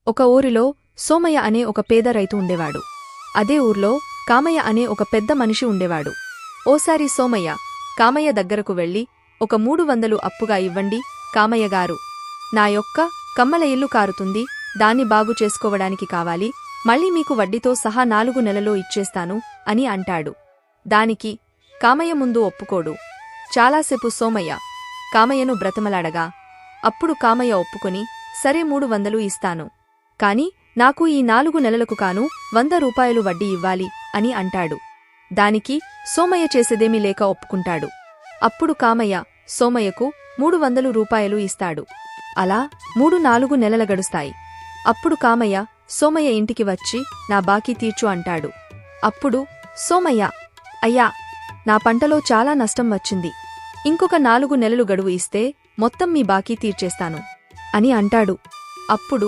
ఒక ఊరిలో సోమయ్య అనే ఒక పేద రైతు ఉండేవాడు. అదే ఊర్లో కామయ్య అనే ఒక పెద్ద మనిషి ఉండేవాడు. ఓసారి సోమయ్య కామయ్య దగ్గరకు వెళ్లి, ఒక 300 అప్పుగా ఇవ్వండి కామయ్యగారు. నా యొక్క కమ్మల ఇల్లు కారుతుంది, దాన్ని బాగు చేసుకోవడానికి కావాలి, మళ్ళీ మీకు వడ్డీతో సహా 4 నెలలో ఇచ్చేస్తాను అని అంటాడు. దానికి కామయ్య ముందు ఒప్పుకోడు. చాలాసేపు సోమయ్య కామయ్యను బ్రతమలాడగా అప్పుడు కామయ్య ఒప్పుకొని, సరే 300 ఇస్తాను, కాని నాకు ఈ 4 నెలలకు కాను 100 రూపాయలు వడ్డీ ఇవ్వాలి అని అంటాడు. దానికి సోమయ్య చేసేదేమీ లేక ఒప్పుకుంటాడు. అప్పుడు కామయ్య సోమయ్యకు 300 రూపాయలు ఇస్తాడు. అలా 3-4 నెలల గడుస్తాయి. అప్పుడు కామయ్య సోమయ్య ఇంటికి వచ్చి, నా బాకీ తీర్చు అంటాడు. అప్పుడు సోమయ్య, అయ్యా, నా పంటలో చాలా నష్టం వచ్చింది, ఇంకొక 4 నెలలు గడువు ఇస్తే మొత్తం మీ బాకీ తీర్చేస్తాను అని అంటాడు. అప్పుడు